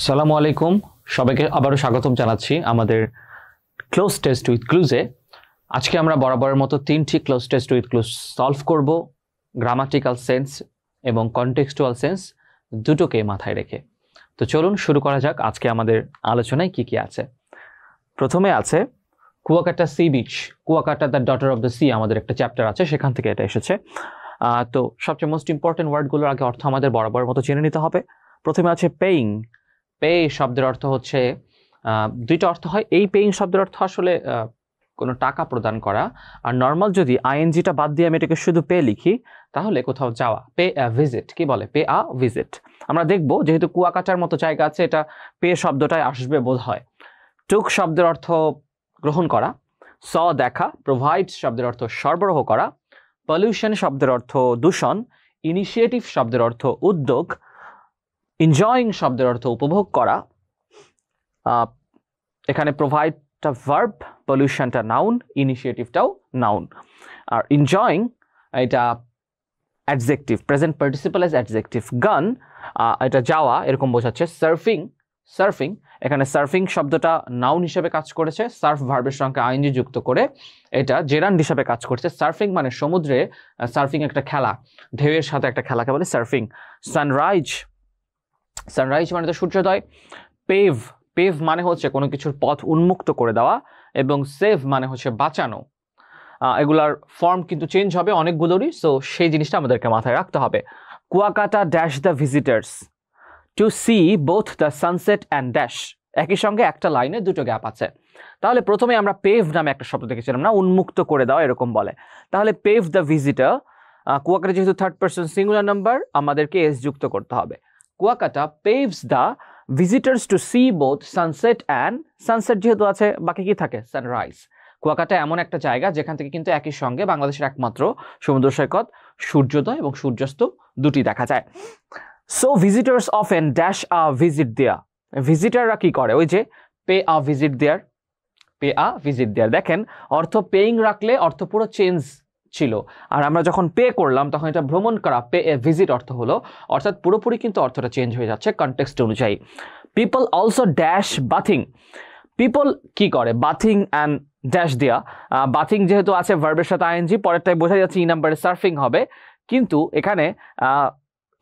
সালামু আলাইকুম, সবাইকে আবারও স্বাগতম জানাচ্ছি আমাদের ক্লোজ টেস্ট উইথ ক্লুজে। আজকে আমরা বরাবরের মতো 3টি cloze test with clues solve করব, গ্রামাটিক্যাল সেন্স এবং কনটেক্সচুয়াল সেন্স দুটোকে মাথায় রেখে। তো চলুন শুরু করা যাক আজকে আমাদের আলোচনায় কি কি আছে। প্রথমে আছে Kuakata sea beach. Kuakata the daughter of the sea, আমাদের একটা চ্যাপ্টার আছে, সেখান থেকে এটা এসেছে। তো সবচেয়ে মোস্ট ইম্পর্টেন্ট ওয়ার্ডগুলোর আগে অর্থ আমাদের বরাবরের মতো জেনে নিতে হবে। প্রথমে আছে পেইং। পে শব্দের অর্থ হচ্ছে, দুইটা অর্থ হয়। এই পেইং শব্দের অর্থ আসলে কোনো টাকা প্রদান করা, আর নর্মাল যদি আইএনজিটা বাদ দিয়ে আমি এটাকে শুধু পে লিখি তাহলে কোথাও যাওয়া। পে আ ভিজিট, কি বলে? Pay a visit. আমরা দেখব যেহেতু কুয়াকাটার মতো জায়গা আছে, এটা পে শব্দটাই আসবে বোধ হয়। টুক শব্দের অর্থ গ্রহণ করা। স দেখা। প্রোভাইড শব্দের অর্থ সরবরাহ করা। পলিউশন শব্দের অর্থ দূষণ। ইনিশিয়েটিভ শব্দের অর্থ উদ্যোগ। এনজয়িং শব্দের অর্থ উপভোগ করা। এখানে প্রোভাইডটা ভার্ব, পলিউশনটা নাউন, ইনিশিয়েটিভটাও নাউন। আর এনজয়িং এটা adjective, present participle as adjective. গান এটা যাওয়া এরকম বোঝাচ্ছে। সার্ফিং, সার্ফিং এখানে সার্ফিং শব্দটা নাউন হিসেবে কাজ করেছে, সার্ফ ভার্বের সঙ্গে আইএনজি যুক্ত করে এটা জেরান্ড হিসেবে কাজ করছে। সার্ফিং মানে সমুদ্রে সার্ফিং একটা খেলা, ঢেউয়ের সাথে একটা খেলাকে বলে সার্ফিং। সানরাইজ, সানরাইজ মানে তো সূর্যোদয়। পেভ, পেভ মানে হচ্ছে কোনো কিছুর পথ উন্মুক্ত করে দেওয়া, এবং সেভ মানে হচ্ছে বাঁচানো। এগুলার ফর্ম কিন্তু চেঞ্জ হবে অনেকগুলোরই, সো সেই জিনিসটা আমাদেরকে মাথায় রাখতে হবে। Kuakata dash the visitors to see both the sunset and dash. একই সঙ্গে একটা লাইনে দুটো গ্যাপ আছে। তাহলে প্রথমে আমরা পেভ নামে একটা শব্দ দেখেছিলাম না, উন্মুক্ত করে দেওয়া এরকম বলে। তাহলে পেভ দ্য ভিজিটার, কুয়াকাটা যেহেতু থার্ড পার্সন সিঙ্গুলার নাম্বার, আমাদেরকে এস যুক্ত করতে হবে। Kuakata paves the visitors to see both sunset and, sunset যেহেতু আছে বাকি কি থাকে? সানরাইজ। কুয়াকাটা এমন একটা জায়গা যেখান থেকে কিন্তু একই সঙ্গে বাংলাদেশের একমাত্র সমুদ্র সৈকত সূর্যোদয় এবং সূর্যাস্ত দুটি দেখা যায়। So visitors often dash a visit there. ভিজিটাররা কি করে? ওই যে pay a visit there, pay a visit there. দেখেন অর্থ পেইং রাখলে অর্থ পুরো চেঞ্জ ছিল, আর আমরা যখন পে করলাম তখন এটা ভ্রমণ করা, পে এ ভিজিট অর্থ হলো, অর্থাৎ পুরোপুরি কিন্তু অর্থটা চেঞ্জ হয়ে যাচ্ছে কনটেক্সট অনুযায়ী। People also dash bathing. People কি করে? বাথিং অ্যান্ড ড্যাশ দেয়া। বাথিং যেহেতু আছে ভার্বের সাথে আইএনজি, পরেরটাই বোঝা যাচ্ছে ই নাম্বারে সার্ফিং হবে, কিন্তু এখানে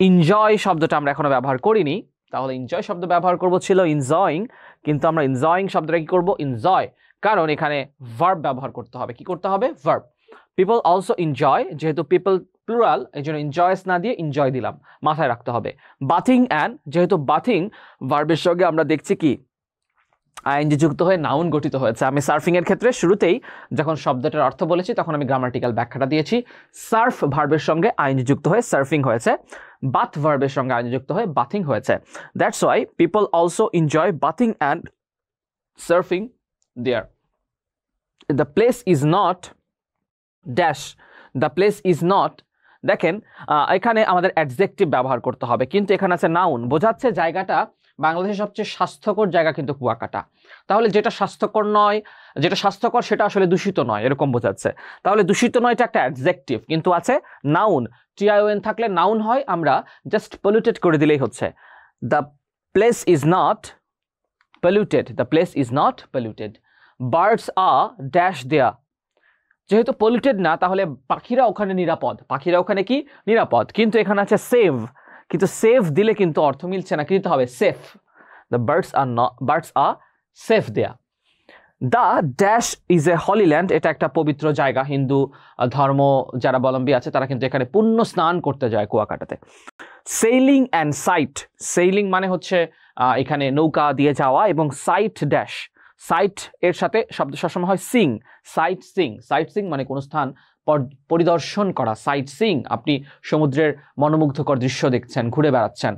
এনজয় শব্দটা আমরা এখনো ব্যবহার করিনি, তাহলে এনজয় শব্দ ব্যবহার করব ছিল এনজয়িং, কিন্তু আমরা এনজয়িং শব্দটা কি করব? এনজয়, কারণ এখানে ভার্ব ব্যবহার করতে হবে। কি করতে হবে? ভার্ব। পিপল অলসো এনজয়, যেহেতু পিপল প্লুরাল এই জন্য এনজয়স না দিয়ে এনজয় দিলাম, মাথায় রাখতে হবে। বাথিং অ্যান্ড, যেহেতু বাথিং ভার্বের সঙ্গে আমরা দেখছি কি আইএনজি যুক্ত হয়ে নাউন গঠিত হয়েছে। আমি সার্ফিং এর ক্ষেত্রে শুরুতেই যখন শব্দটার অর্থ বলেছি তখন আমি গ্রামাটিক্যাল ব্যাখ্যাটা দিয়েছি। সার্ফ ভার্বের সঙ্গে আইএনজি যুক্ত হয়ে সার্ফিং হয়েছে, বাথ ভার্বের সঙ্গে আইএনজি যুক্ত হয়ে বাথিং হয়েছে। That's why people also enjoy bathing and surfing there. The place is not dash, the place is not. দেখেন এখানে আমাদের অ্যাডজেক্টিভ ব্যবহার করতে হবে, কিন্তু এখানে আছে নাউন, বোঝাচ্ছে জায়গাটা বাংলাদেশের সবচেয়ে স্বাস্থ্যকর জায়গা কিন্তু কুয়াকাটা। তাহলে যেটা স্বাস্থ্যকর নয়, যেটা স্বাস্থ্যকর সেটা আসলে দূষিত নয়, এরকম বোঝাচ্ছে। তাহলে দূষিত নয় এটা একটা অ্যাডজেক্টিভ, কিন্তু আছে নাউন। টিআইওএন থাকলে নাউন হয়, আমরা জাস্ট পলিউটেড করে দিলেই হচ্ছে। The place is not polluted, the place is not polluted. Birds R dash দেয়া, যেহেতু পলিউটেড না তাহলে পাখিরা ওখানে নিরাপদ, পাখিরা ওখানে কি নিরাপদ, কিন্তু এখানে আছে সেভ, কিন্তু সেভ দিলে কিন্তু অর্থ মিলছে না, কি দিতে হবে? Safe. The birds are safe দেয়া। The dash is a holy land, এটা একটা পবিত্র জায়গা, হিন্দু ধর্ম যারা অবলম্বী আছে তারা কিন্তু এখানে পুণ্য স্নান করতে যায় কুয়াকাটাতে। সেইলিং অ্যান্ড সাইট, সেইলিং মানে হচ্ছে এখানে নৌকা দিয়ে যাওয়া, এবং সাইট ড্যাশ, সাইট এর সাথে শব্দ সবসময় হয় সিং, সাইট সিং। সাইট সিং মানে কোনো স্থান পরিদর্শন করা, সাইট সিং। আপনি সমুদ্রের মনোমুগ্ধকর দৃশ্য দেখছেন, ঘুরে বেড়াচ্ছেন,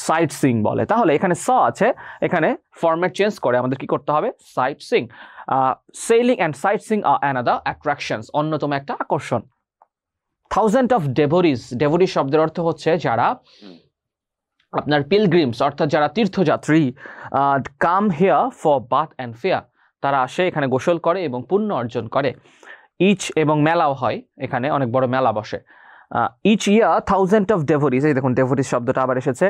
সাইট সিং বলে। তাহলে এখানে স আছে, এখানে ফরম্যাট চেঞ্জ করে আমাদের কি করতে হবে? Sightseeing. Sailing and sightseeing আর অ্যানাদার অ্যাট্রাকশনস, অন্যতম একটা আকর্ষণ। থাউজেন্ড অফ ডেভোরিজ, ডেভোরিজ শব্দের অর্থ হচ্ছে যারা আপনার পিলগ্রিমস, অর্থাৎ যারা তীর্থযাত্রী, come here for bath and fair, তারা আসে এখানে গোসল করে এবং পুণ্য অর্জন করে। ইচ এবং মেলাও হয়, এখানে অনেক বড় মেলা বসে। ইচ ইয়ার থাউজেন্ড অফ ডেভোরিজ, এই দেখুন ডেভোরিজ শব্দটা আবার এসেছে,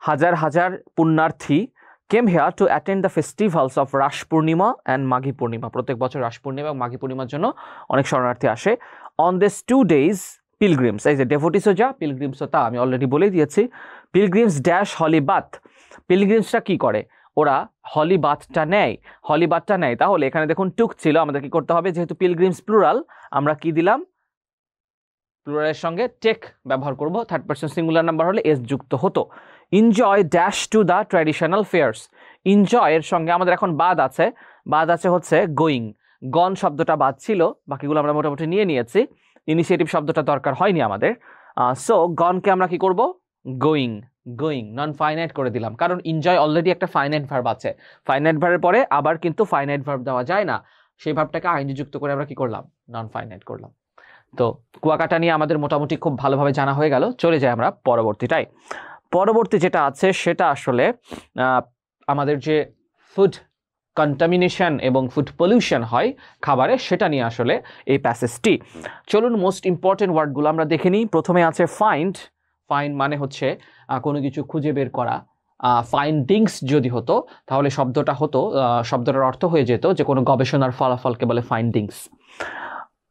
হাজার হাজার পুণ্যার্থী came here to attend the festivals of Rash Purnima and Maghi Purnima. প্রত্যেক বছর রাশ পূর্ণিমা এবং মাঘী পূর্ণিমার জন্য অনেক শরণার্থী আসে। On these 2 days pilgrims, এই যে devotees যা pilgrims তা আমি অলরেডি বলে দিয়েছি। pilgrims dash holy bath, pilgrimsরা কি করে, ওরা হলি বাথটা নেয়, হলি বাথটা নেয়। তাহলে এখানে দেখুন টুক ছিল, আমাদের কি করতে হবে, যেহেতু পিলগ্রিমস প্লুরাল আমরা কি দিলাম, প্লুরালের সঙ্গে টেক ব্যবহার করব, থার্ড পারসন সিঙ্গুলার নাম্বার হলে এস যুক্ত হতো। Enjoy dash to the traditional fairs, enjoy এর সঙ্গে আমাদের এখন বাদ আছে হচ্ছে গোয়িং, গন শব্দটা বাদ ছিল, বাকিগুলো আমরা মোটামুটি নিয়ে নিয়েছি, ইনিশিয়েটিভ শব্দটা দরকার হয়নি আমাদের। সো গনকে আমরা কি করব, গোয়িং নন ফাইনাইট করে দিলাম, কারণ এনজয় অলরেডি একটা ফাইনাইট ভার্ব আছে, ফাইনাইট ভার্বের পরে আবার কিন্তু ফাইনাইট ভার্ব দেওয়া যায় না, সেই ভার্বটাকে আইএনজি যুক্ত করে আমরা কি করলাম, নন ফাইনাইট করলাম। তো কুয়াকাটা নিয়ে আমাদের মোটামুটি খুব ভালোভাবে জানা হয়ে গেল। চলে যাই আমরা পরবর্তীটাই। পরবর্তী যেটা আছে সেটা আসলে আমাদের যে ফুড কন্টামিনেশন এবং ফুড পলিউশন হয় খাবারে, সেটা নিয়ে আসলে এই প্যাসেজটি। চলুন মোস্ট ইম্পর্টেন্ট ওয়ার্ডগুলো আমরা দেখে নিই। প্রথমে আছে ফাইন্ড, ফাইন্ড মানে হচ্ছে কোনো কিছু খুঁজে বের করা, ফাইন্ডিংস যদি হতো তাহলে শব্দটার অর্থ হয়ে যেত যে কোনো গবেষণার ফলাফলকে বলে ফাইন্ডিংস।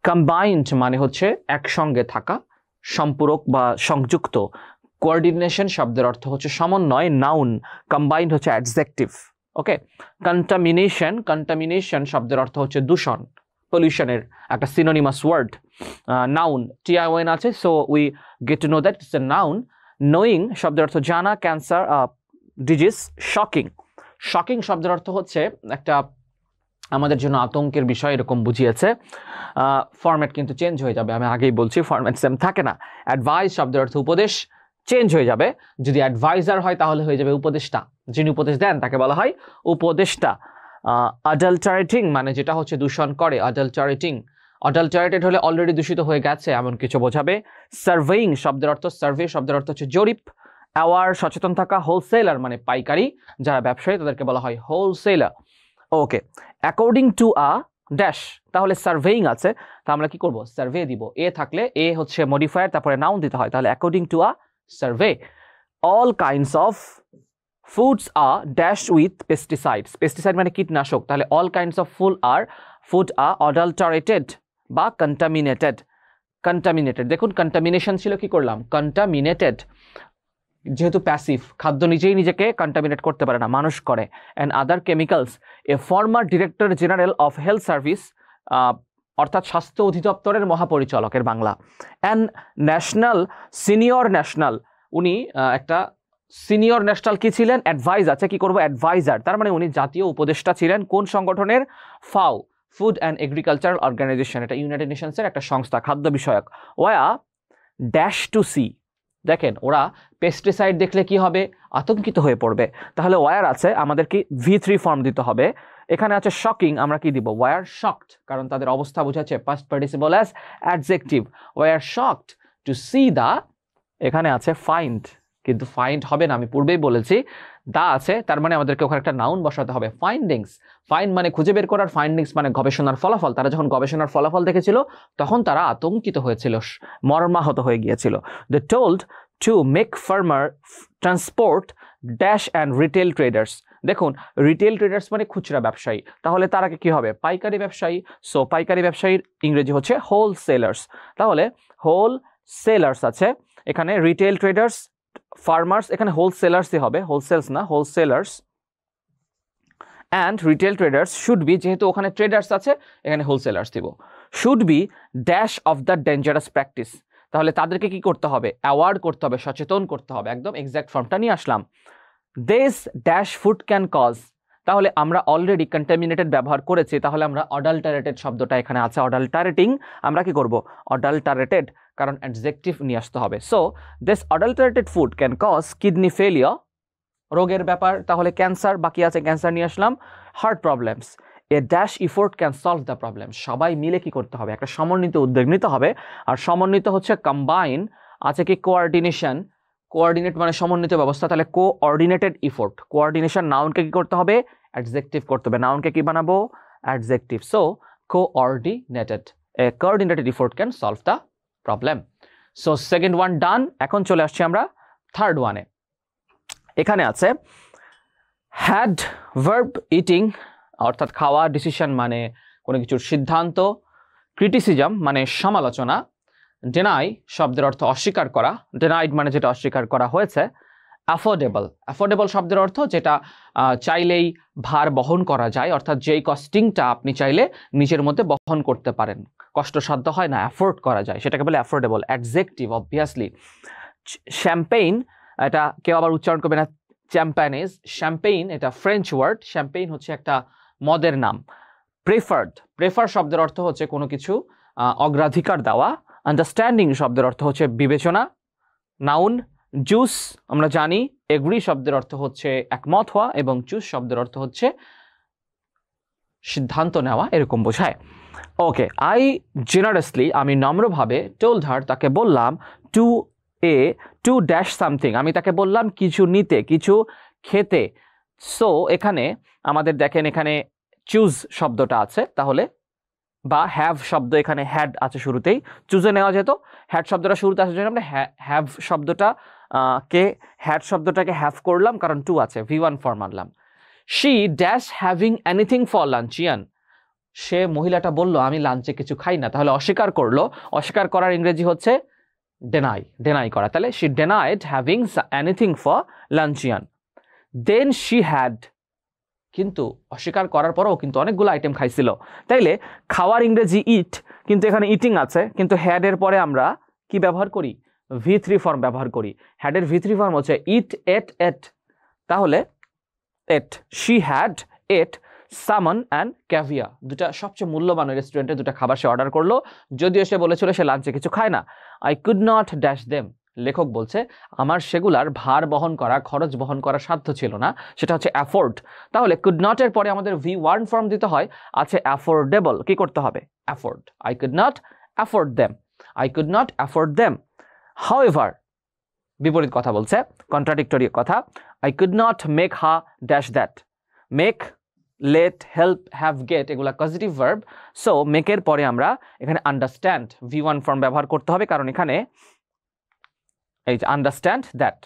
কম্বাইন্ড মানে হচ্ছে একসঙ্গে থাকা, সম্পূরক বা সংযুক্ত। কোঅর্ডিনেশন শব্দের অর্থ হচ্ছে সমন্বয়, নাউন। কম্বাইন্ড হচ্ছে অ্যাডজেক্টিভ। ওকে। কন্টামিনেশন শব্দের অর্থ হচ্ছে দূষণ, পলিউশনের একটা সিনোনিমাস ওয়ার্ড। নাউন, TION আছে, so we get to know that it's a noun. Knowing শব্দের অর্থ জানা, ক্যান্সার, ডিজিজ। শকিং শব্দের অর্থ হচ্ছে একটা আমাদের জন্য আতঙ্কের বিষয়, এরকম বুঝিয়েছে। ফরম্যাট কিন্তু চেঞ্জ হয়ে যাবে, আমি আগেই বলছি ফরম্যাট সেম থাকে না। অ্যাডভাইস শব্দের অর্থ উপদেশ, চেঞ্জ হয়ে যাবে, যদি অ্যাডভাইজার হয় তাহলে হয়ে যাবে উপদেষ্টা, যিনি উপদেশ দেন তাকে বলা হয় উপদেষ্টা। অ্যাডাল্টারেটিং মানে যেটা হচ্ছে দূষণ করে, অ্যাডাল্টারেটেড হলে অলরেডি দূষিত হয়ে গেছে এমন কিছু বোঝাবে। সার্ভেইং শব্দের অর্থ, সার্ভে শব্দের অর্থ হচ্ছে জরিপ। অ্যাওয়ার সচেতন থাকা। হোলসেলার মানে পাইকারি, যারা ব্যবসায়ী তাদেরকে বলা হয় wholesaler. Okay. According to a dash, তাহলে সার্ভেইং আছে, তা আমরা কি করব, সার্ভে দিব। এ থাকলে এ হচ্ছে মডিফায়ার, তারপরে নাউন দিতে হয়, তাহলে according to a survey. All kinds of foods are dash with pesticides, pesticide মানে কীটনাশক, তাহলে all kinds of food are adulterated বা কন্টামিনেটেড। দেখুন কন্টামিনেশন ছিল, কি করলাম, কন্টামিনেটেড, যেহেতু প্যাসিভ, খাদ্য নিজেই নিজেকে কন্টামিনেট করতে পারে না, মানুষ করে। And other chemicals. A former director general of health service, অর্থাৎ স্বাস্থ্য অধিদপ্তরের মহাপরিচালকের বাংলা। অ্যান্ড সিনিয়র ন্যাশনাল, উনি একটা সিনিয়র ন্যাশনাল কি ছিলেন, অ্যাডভাইজ আছে, কি করব, অ্যাডভাইজার, তার মানে উনি জাতীয় উপদেষ্টা ছিলেন। কোন সংগঠনের, ফাও, ফুড অ্যান্ড এগ্রিকালচারাল অর্গানাইজেশন, এটা ইউনাইটেড নেশনসের একটা সংস্থা, খাদ্য বিষয়ক। ওয়া ড্যাশ টু সি, দেখেন ওরা পেস্টিসাইড দেখলে কি হবে, আতঙ্কিত হয়ে পড়বে, তাহলে ওয়ার আছে, আমাদের কি V3 ফর্ম দিতে হবে। এখানে আছে শকিং, আমরা কি দিব, ওয়ার শকড, কারণ তাদের অবস্থা বোঝাচ্ছে, past participle as adjective. Were shocked to see the, এখানে আছে ফাইন্ড, কিন্তু ফাইন্ড হবে না, আমি পূর্বেই বলেছি দা আছে, তার মানে আমাদেরকে ওখানে একটা নাউন বসাতে হবে। ফাইন্ডিংস, ফাইন্ড মানে খুঁজে বের করার, ফাইন্ডিংস মানে গবেষণার ফলাফল। তারা যখন গবেষণার ফলাফল দেখেছিল তখন তারা আতঙ্কিত হয়েছিল, মর্মাহত হয়ে গিয়েছিল। They told to make farmer transport dash and retail traders, দেখুন রিটেল ট্রেডার্স মানে খুচরা ব্যবসায়ী, তাহলে তারা কি হবে, পাইকারি ব্যবসায়ী। সো পাইকারি ব্যবসায়ীর ইংরেজি হচ্ছে হোলসেলার্স, তাহলে হোলসেলার্স আছে এখানে, রিটেল ট্রেডার্স, ফার্মার্স, এখানে হোলসেলার্সই হবে, হোলসেলস না, wholesalers. And retail traders should be, যেহেতু ওখানে ট্রেডার্স আছে এখানে হোলসেলার্স দিব, should be dash of the dangerous practice, তাহলে তাদেরকে কি করতে হবে, অ্যাওয়ার্ড করতে হবে, সচেতন করতে হবে, একদম এক্সাক্ট ফর্মটা নিয়ে আসলাম। This dash food can cause, তাহলে আমরা অলরেডি কন্টামিনেটেড ব্যবহার করেছি, তাহলে আমরা অডাল্টারেটেড শব্দটা এখানে আছে, অডাল্টারেটিং, আমরা কি করব, অডাল্টারেটেড, কারণ অ্যাডজেক্টিভ নিয়ে আসতে হবে। So this adulterated food can cause kidney failure, রোগের ব্যাপার, তাহলে ক্যান্সার, বাকি আছে ক্যান্সার নিয়ে আসলাম। Heart problems, a dash effort can solve the problem, সবাই মিলে কি করতে হবে, একটা সমন্বিত উদ্যোগ নিতে হবে, আর সমন্বিত হচ্ছে কম্বাইন, আছে কি কোঅর্ডিনেশন, কোঅর্ডিনেট মানে সমন্বিত ব্যবস্থা, তাহলে কোঅর্ডিনেটেড ইফোর্ট, কোঅর্ডিনেশন, নাউনকে কি করতে হবে, অ্যাডজেক্টিভ করতে হবে, নাউনকে কি বানাবো, adjective. So coordinated, a coordinated effort can solve the problem. So second one done. এখন চলে আসছি আমরা থার্ড ওয়ানে। এখানে আছে হ্যাড ভার্ব ইটিং অর্থাৎ খাওয়া, ডিসিশন মানে কোনো কিছুর সিদ্ধান্ত, ক্রিটিসিজম মানে সমালোচনা, ডেনাই শব্দের অর্থ অস্বীকার করা, ডেনাইড মানে যেটা অস্বীকার করা হয়েছে, অ্যাফোর্ডেবল, অ্যাফোর্ডেবল শব্দের অর্থ যেটা চাইলেই ভার বহন করা যায়, অর্থাৎ যেই কস্টিংটা আপনি চাইলে নিজের মধ্যে বহন করতে পারেন, কষ্টসাধ্য হয় না, অ্যাফোর্ড করা যায়, সেটাকে বলে অ্যাফোর্ডেবল। অ্যাডজেক্টিভ অবভিয়াসলি শ্যাম্পেইন, এটা কেউ আবার উচ্চারণ করবে না চ্যাম্পানেজ, শ্যাম্পেইন এটা ফ্রেঞ্চ ওয়ার্ড, শ্যাম্পেইন হচ্ছে একটা মদের নাম। প্রেফার্ড, প্রেফার শব্দের অর্থ হচ্ছে কোনো কিছু অগ্রাধিকার দেওয়া। আন্ডারস্ট্যান্ডিং শব্দের অর্থ হচ্ছে বিবেচনা। নাউন জুস, আমরা জানি এগ্রি শব্দের অর্থ হচ্ছে একমত হওয়া, এবং চুজ শব্দের অর্থ হচ্ছে সিদ্ধান্ত নেওয়া, এরকম বোঝায়। ওকে, আই জেনারেসলি, আমি নম্রভাবে, টোল্ড হার, তাকে বললাম, টু ড্যাশ সামথিং, আমি তাকে বললাম কিছু নিতে, কিছু খেতে। সো এখানে আমাদের দেখেন এখানে চুজ শব্দটা আছে, তাহলে বা হ্যাভ শব্দ এখানে হ্যাড আছে শুরুতেই, চুজে নেওয়া যেত, হ্যাড শব্দটা শুরুতে আসার জন্য আমরা হ্যাভ শব্দটা হ্যাড শব্দটাকে হ্যাভ করলাম, কারণ টু আছে, V1 ফর্ম আনলাম। She dash having anything for luncheon, সে মহিলাটা বলল আমি লাঞ্চে কিছু খাই না, তাহলে অস্বীকার করলো, অস্বীকার করার ইংরেজি হচ্ছে ডেনাই, ডেনাই করা, তাহলে she denied having anything for luncheon. Then she had, কিন্তু অস্বীকার করার পরেও কিন্তু অনেকগুলো আইটেম খাইছিল, তাইলে খাওয়ার ইংরেজি ইট, কিন্তু এখানে ইটিং আছে, কিন্তু হ্যাডের পরে আমরা কি ব্যবহার করি, V3 ফর্ম ব্যবহার করি। হ্যাডের V3 ফর্ম হচ্ছে ইট, এট, তাহলে এট, শি হ্যাড এট সামন অ্যান্ড ক্যাভিয়া, দুটা সবচেয়ে মূল্যবান রেস্টুরেন্টে দুটা খাবার সে অর্ডার করলো, যদিও সে বলেছিল সে লাঞ্চে কিছু খায় না। I could not dash them, লেখক বলছে আমার সেগুলার ভার বহন করা, খরচ বহন করার সাধ্য ছিল না, সেটা হচ্ছে অ্যাফোর্ড। তাহলে কুড নটের পরে আমাদের V1 ফর্ম দিতে হয়, আছে অ্যাফোর্ডেবল, কি করতে হবে, afford. I could not afford them, I could not afford them. However, বিপরীত কথা বলছে, কন্ট্রাডিক্টরি কথা, I could not make her dash that, make, let, help, have, get এগুলা পজিটিভ ভার্ব, সো মেকের পরে আমরা এখানে আন্ডারস্ট্যান্ড V1 ফর্ম ব্যবহার করতে হবে, কারণ এখানে এই যে আন্ডারস্ট্যান্ড দ্যাট।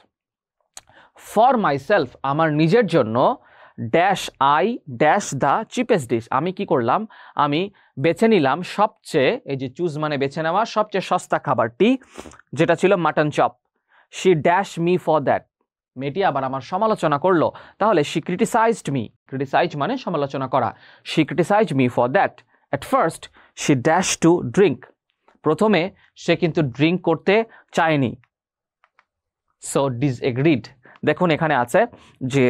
ফর মাইসেলফ, আমার নিজের জন্য, dash I dash the cheapest dish, আমি কি করলাম, আমি বেছে নিলাম সবচেয়ে, এই যে চুজ মানে বেছে নেওয়া, সবচেয়ে সস্তা খাবারটি, যেটা ছিল mutton chop. She dash me for that, মেয়েটি আবার আমার সমালোচনা করলো, তাহলে শি ক্রিটিসাইজড মি, ক্রিটিসাইজ মানে সমালোচনা করা, she criticised me for that. At first she dash to drink, প্রথমে সে কিন্তু ড্রিঙ্ক করতে চায়নি, সো ডিসএগ্রিড, দেখুন এখানে আছে যে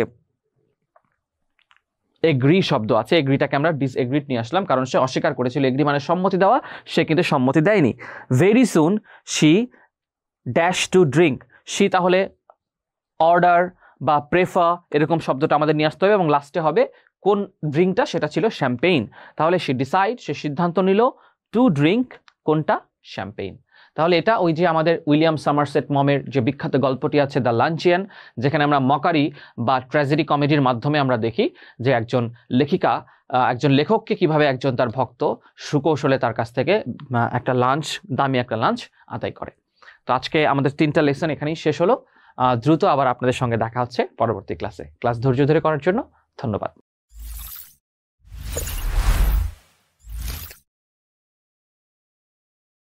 এগ্রি শব্দ আছে, এগ্রিটাকে আমরা ডিসএগ্রিড নিয়ে আসলাম, কারণ সে অস্বীকার করেছিল, এগ্রি মানে সম্মতি দেওয়া, সে কিন্তু সম্মতি দেয়নি। Very soon she dash to drink, she তাহলে অর্ডার বা প্রেফার এরকম শব্দটা আমাদের নিয়ে আসতে হবে, এবং লাস্টে হবে কোন ড্রিঙ্কটা, সেটা ছিল শ্যাম্পেইন, তাহলে সে ডিসাইড, সে সিদ্ধান্ত নিল টু ড্রিঙ্ক, কোনটা, শ্যাম্পেইন। তাহলে এটা ওই যে আমাদের উইলিয়াম সামারসেট মমের যে বিখ্যাত গল্পটি আছে দ্য লাঞ্চিয়ান, যেখানে আমরা মকারি বা ট্র্যাজেডি কমেডির মাধ্যমে আমরা দেখি যে একজন লেখিকা একজন লেখককে কিভাবে একজন তার ভক্ত সুকৌশলে তার কাছ থেকে একটা লাঞ্চ, দামি একটা লাঞ্চ আদায় করে। তো আজকে আমাদের 3টা লেসন এখানেই শেষ হলো। দ্রুত আবার আপনাদের সঙ্গে দেখা হচ্ছে পরবর্তী ক্লাসে। ক্লাস ধৈর্য ধরে করার জন্য ধন্যবাদ।